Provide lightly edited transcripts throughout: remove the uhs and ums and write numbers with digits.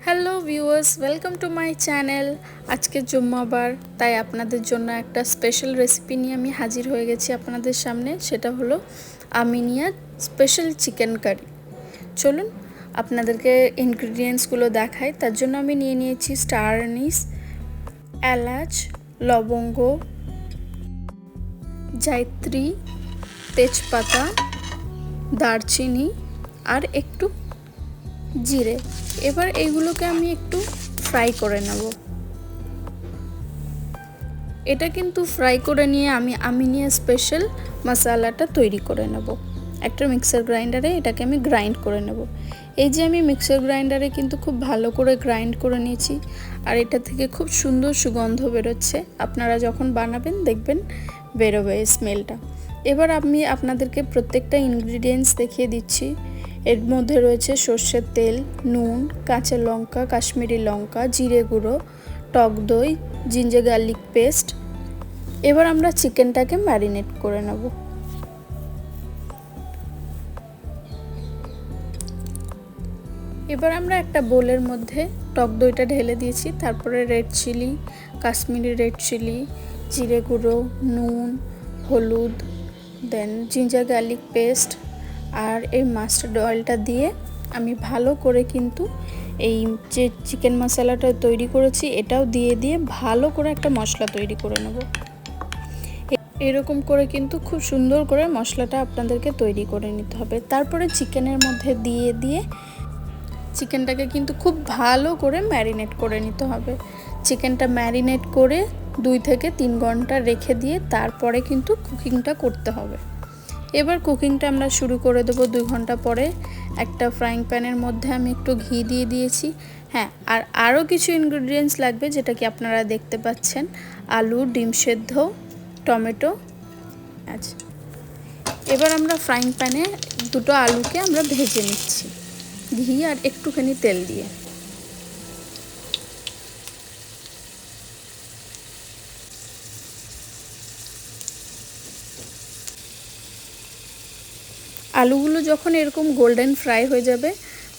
Hello viewers, welcome to my channel. আজকে জুম্মাবার, তাই আপনাদের জন্য একটা স্পেশাল রেসিপি নিয়ে আমি হাজির হয়ে গেছি আপনাদের সামনে। সেটা হলো আমিনিয়া স্পেশাল চিকেন কারি। চলুন আপনাদেরকে ইনগ্রিডিয়েন্টসগুলো দেখাই। তার জন্য আমি নিয়ে নিয়েছি স্টার অ্যানিস, এলাচ, লবঙ্গ, জায়ত্রী, তেজপাতা, দারচিনি আর একটু জিরে। এবার এইগুলোকে আমি একটু ফ্রাই করে নেব। এটা কিন্তু ফ্রাই করে নিয়ে আমি আমিনিয়া স্পেশাল মশলাটা তৈরি করে নেব। একটা মিক্সার গ্রাইন্ডারে এটাকে আমি গ্রাইন্ড করে নেব। এই যে আমি মিক্সার গ্রাইন্ডারে কিন্তু খুব ভালো করে গ্রাইন্ড করে নিয়েছি, আর এটা থেকে খুব সুন্দর সুগন্ধ বেরোচ্ছে। আপনারা যখন বানাবেন দেখবেন বেরোবে এই স্মেলটা। এবার আমি আপনাদেরকে প্রত্যেকটা ইনগ্রিডিয়েন্টস দেখিয়ে দিচ্ছি। এর মধ্যে রয়েছে সর্ষের তেল, নুন, কাঁচা লঙ্কা, কাশ্মীরি লঙ্কা, জিরে গুঁড়ো, টক দই, জিঞ্জার গার্লিক পেস্ট। এবার আমরা চিকেনটাকে ম্যারিনেট করে নেব। এবার আমরা একটা বোলের মধ্যে টক দইটা ঢেলে দিয়েছি। তারপরে red chilli, Kashmiri red chilli, জিরে গুঁড়ো, নুন, হলুদ, দেন জিঞ্জার গার্লিক পেস্ট আর এই মাস্টার্ড অয়েলটা দিয়ে আমি ভালো করে কিন্তু এই যে চিকেন মশলাটা তৈরি করেছি এটাও দিয়ে ভালো করে একটা মশলা তৈরি করে নেব। এরকম করে কিন্তু খুব সুন্দর করে মশলাটা আপনাদেরকে তৈরি করে নিতে হবে। তারপরে চিকেনের মধ্যে দিয়ে চিকেনটাকে কিন্তু খুব ভালো করে ম্যারিনেট করে নিতে হবে। চিকেনটা ম্যারিনেট করে 2 থেকে 3 ঘন্টা রেখে দিয়ে তারপরে কিন্তু কুকিংটা করতে হবে। এবার কুকিংটা আমরা শুরু করে দেবো 2 ঘন্টা পরে। একটা ফ্রাইং প্যানের মধ্যে আমি একটু ঘি দিয়ে দিয়েছি। হ্যাঁ, আর আরও কিছু ইনগ্রিডিয়েন্টস লাগবে, যেটা কি আপনারা দেখতে পাচ্ছেন। আলু, ডিম সেদ্ধ, টমেটো। আচ্ছা, এবার আমরা ফ্রাইং প্যানে দুটো আলুকে আমরা ভেজে নিচ্ছি ঘি আর একটুখানি তেল দিয়ে। আলুগুলো যখন এরকম গোল্ডেন ফ্রাই হয়ে যাবে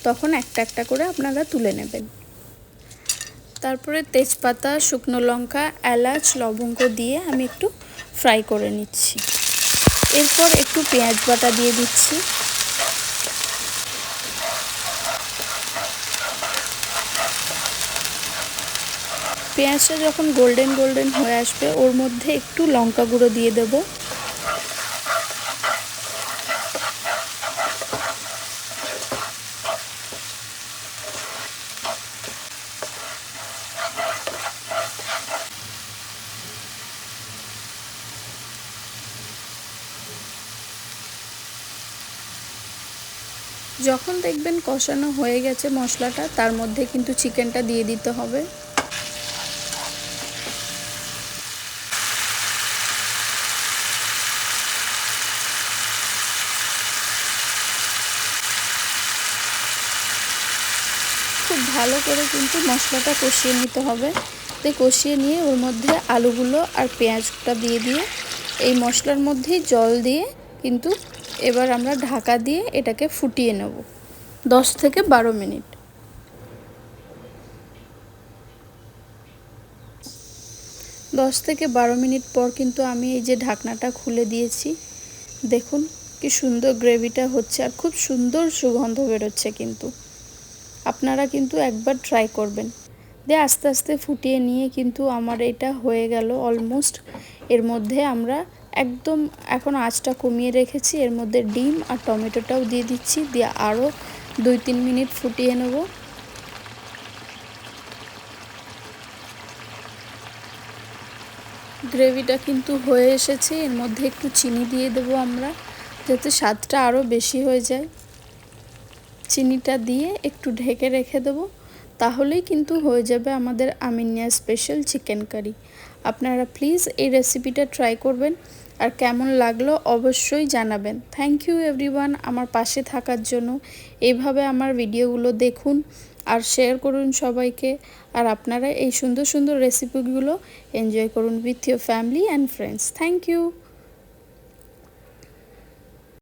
তখন একটা একটা করে আপনারা তুলে নেবেন। তারপরে তেজপাতা, শুকনো লঙ্কা, এলাচ, লবঙ্গ দিয়ে আমি একটু ফ্রাই করে নিচ্ছি। এরপর একটু পেঁয়াজ বাটা দিয়ে দিচ্ছি। পেঁয়াজটা যখন গোল্ডেন হয়ে আসবে ওর মধ্যে একটু লঙ্কা গুঁড়ো দিয়ে দেবো। যখন দেখবেন কষানো হয়ে গেছে মশলাটা, তার মধ্যে কিন্তু চিকেনটা দিয়ে দিতে হবে। খুব ভালো করে কিন্তু মশলাটা কষিয়ে নিতে হবে। তো কষিয়ে নিয়ে ওর মধ্যে আলুগুলো আর পেঁয়াজটা দিয়ে এই মশলার মধ্যেই জল দিয়ে কিন্তু এবার আমরা ঢাকা দিয়ে এটাকে ফুটিয়ে নেব 10 থেকে 12 মিনিট। 10 থেকে 12 মিনিট পর কিন্তু আমি এই যে ঢাকনাটা খুলে দিয়েছি। দেখুন কি সুন্দর গ্রেভিটা হচ্ছে আর খুব সুন্দর সুগন্ধ বেরোচ্ছে। কিন্তু আপনারা কিন্তু একবার ট্রাই করবেন। দিয়ে আস্তে আস্তে ফুটিয়ে নিয়ে কিন্তু আমার এটা হয়ে গেল অলমোস্ট। এর মধ্যে আমরা একদম এখন আঁচটা কমিয়ে রেখেছি। এর মধ্যে ডিম আর টমেটোটাও দিয়ে দিচ্ছি, দিয়ে আরও 2-3 মিনিট ফুটিয়ে নেব। গ্রেভিটা কিন্তু হয়ে এসেছে। এর মধ্যে একটু চিনি দিয়ে দেবো আমরা, যাতে স্বাদটা আরও বেশি হয়ে যায়। চিনিটা দিয়ে একটু ঢেকে রেখে দেবো, তাহলেই কিন্তু হয়ে যাবে আমাদের আমিনিয়া স্পেশাল চিকেন কারি। আপনারা প্লিজ এই রেসিপিটা ট্রাই করবেন, আর কেমন লাগলো অবশ্যই জানাবেন। থ্যাংক ইউ এভরিওয়ান আমার পাশে থাকার জন্য। এইভাবে আমার ভিডিওগুলো দেখুন আর শেয়ার করুন সবাইকে। আর আপনারা এই সুন্দর সুন্দর রেসিপিগুলো এনজয় করুন with your family and friends. Thank you.